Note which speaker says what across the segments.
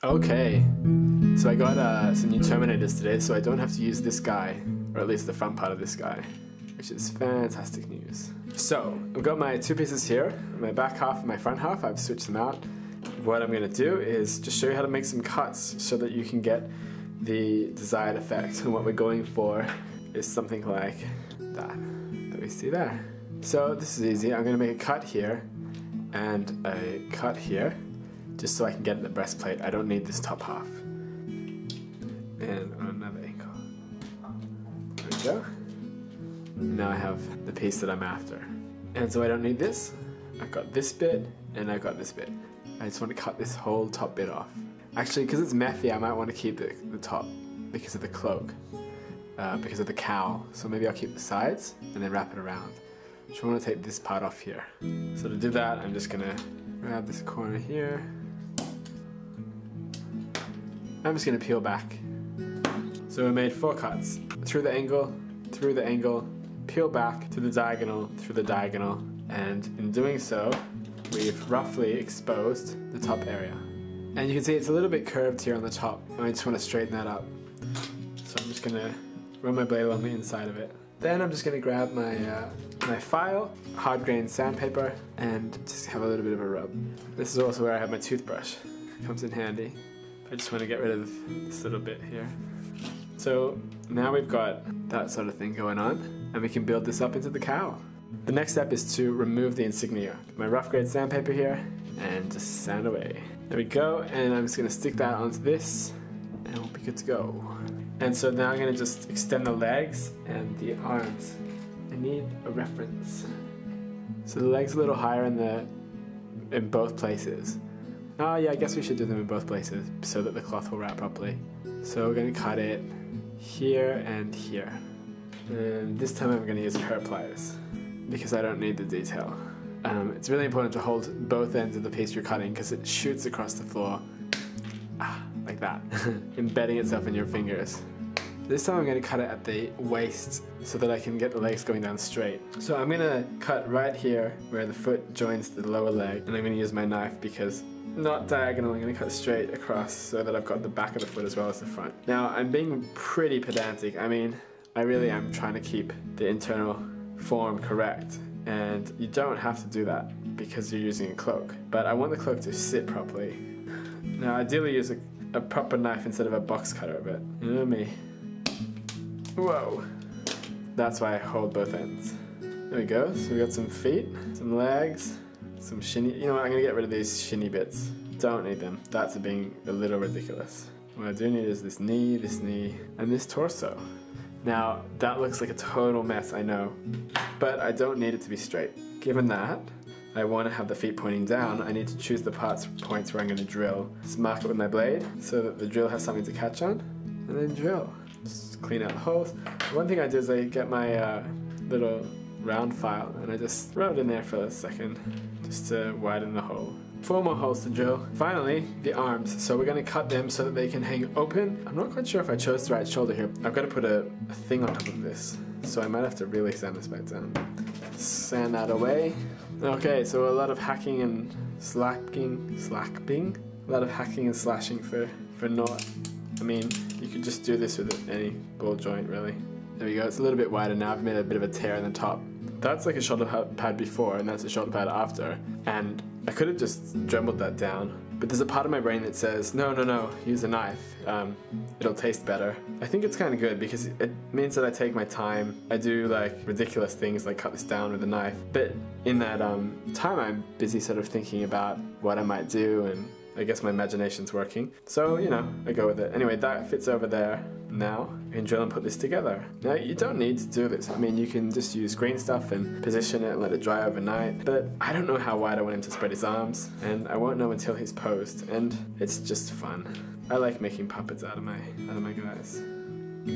Speaker 1: Okay, so I got some new Terminators today, so I don't have to use this guy, or at least the front part of this guy, which is fantastic news. So, I've got my two pieces here, my back half and my front half. I've switched them out. What I'm going to do is just show you how to make some cuts so that you can get the desired effect. And what we're going for is something like that we see there. So this is easy. I'm going to make a cut here and a cut here, just so I can get in the breastplate. I don't need this top half. And on another angle. There we go. Now I have the piece that I'm after. And so I don't need this. I've got this bit and I've got this bit. I just want to cut this whole top bit off. Actually, because it's Mephy, I might want to keep the top because of the cloak, because of the cowl. So maybe I'll keep the sides and then wrap it around. So I want to take this part off here. So to do that, I'm just going to grab this corner here. I'm just going to peel back. So we made 4 cuts. Through the angle, peel back to the diagonal, through the diagonal, and in doing so, we've roughly exposed the top area. And you can see it's a little bit curved here on the top, and I just want to straighten that up. So I'm just going to run my blade along the inside of it. Then I'm just going to grab my my file, hard grain sandpaper, and just have a little bit of a rub. This is also where I have my toothbrush. It comes in handy. I just want to get rid of this little bit here. So now we've got that sort of thing going on, and we can build this up into the cowl. The next step is to remove the insignia. My rough grade sandpaper here, and just sand away. There we go, and I'm just going to stick that onto this, and we'll be good to go. And so now I'm going to just extend the legs and the arms. I need a reference. So the legs a little higher in both places. Oh yeah, I guess we should do them in both places so that the cloth will wrap properly. So we're going to cut it here and here. And this time I'm going to use pair of pliers because I don't need the detail. It's really important to hold both ends of the piece you're cutting because it shoots across the floor. Like that, embedding itself in your fingers. This time I'm going to cut it at the waist so that I can get the legs going down straight. So I'm going to cut right here where the foot joins the lower leg, and I'm going to use my knife because not diagonal, I'm going to cut straight across so that I've got the back of the foot as well as the front. Now I'm being pretty pedantic. I mean, I really am trying to keep the internal form correct, and you don't have to do that because you're using a cloak, but I want the cloak to sit properly. Now ideally use a proper knife instead of a box cutter, but you know me. Whoa! That's why I hold both ends. There we go, so we got some feet, some legs, some shinny. You know what, I'm gonna get rid of these shinny bits. Don't need them, that's being a little ridiculous. What I do need is this knee, and this torso. Now, that looks like a total mess, I know, but I don't need it to be straight. Given that, I want to have the feet pointing down, I need to choose the points where I'm going to drill. Just mark it with my blade so that the drill has something to catch on, and then drill. Just clean out the holes. One thing I do is I get my little round file and I just rub it in there for a second, just to widen the hole. 4 more holes to drill. Finally, the arms. So we're going to cut them so that they can hang open. I'm not quite sure if I chose the right shoulder here. I've got to put a thing on top of this, so I might have to really sand this back down. Sand that away. Okay, so a lot of hacking and slacking. A lot of hacking and slashing for naught. I mean, you could just do this with any ball joint, really. There we go, it's a little bit wider now. I've made a bit of a tear in the top. That's like a shoulder pad before, and that's a shoulder pad after. And I could have just dremelled that down, but there's a part of my brain that says, no, use a knife. It'll taste better. I think it's kind of good because it means that I take my time. I do like ridiculous things like cut this down with a knife. But in that time, I'm busy sort of thinking about what I might do, and I guess my imagination's working. So, you know, I go with it. Anyway, that fits over there. Now, I can drill and put this together. Now, you don't need to do this. I mean, you can just use green stuff and position it and let it dry overnight. But I don't know how wide I want him to spread his arms, and I won't know until he's posed, and it's just fun. I like making puppets out of my guys.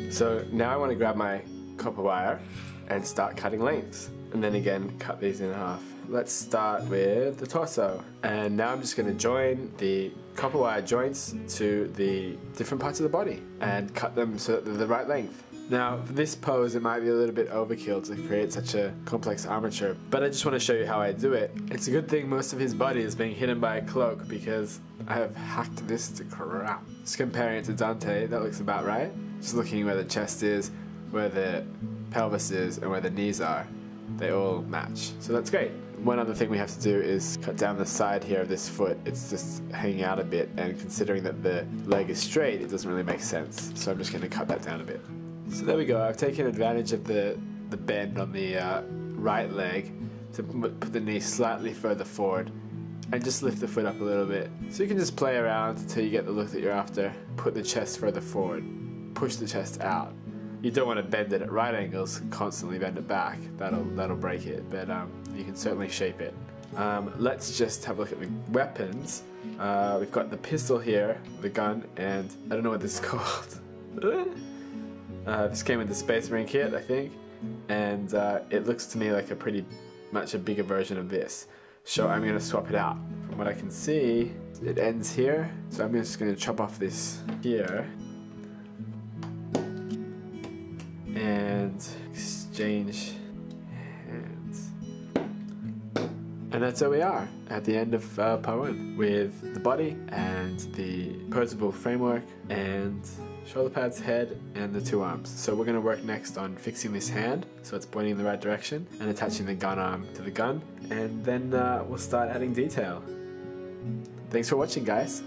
Speaker 1: So now I want to grab my copper wire and start cutting lengths. And then again, cut these in half. Let's start with the torso. And now I'm just going to join the copper wire joints to the different parts of the body and cut them so that they're the right length. Now, for this pose, it might be a little bit overkill to create such a complex armature, but I just want to show you how I do it. It's a good thing most of his body is being hidden by a cloak because I have hacked this to crap. Just comparing it to Dante, that looks about right. Just looking where the chest is, where the pelvis is, and where the knees are. They all match, so that's great. One other thing we have to do is cut down the side here of this foot. It's just hanging out a bit, and considering that the leg is straight, it doesn't really make sense. So I'm just going to cut that down a bit. So there we go. I've taken advantage of the bend on the right leg to put the knee slightly further forward and just lift the foot up a little bit. So you can just play around until you get the look that you're after. Put the chest further forward, push the chest out. You don't want to bend it at right angles, constantly bend it back. That'll break it, but you can certainly shape it. Let's just have a look at the weapons. We've got the pistol here, the gun, and I don't know what this is called. This came with the Space Marine kit, I think, and it looks to me like a pretty much a bigger version of this. So I'm going to swap it out. From what I can see, it ends here, so I'm just going to chop off this here and exchange hands. And that's where we are at the end of part 1 with the body and the posable framework and shoulder pads, head, and the 2 arms. So we're going to work next on fixing this hand so it's pointing in the right direction and attaching the gun arm to the gun, and then we'll start adding detail. Thanks for watching, guys.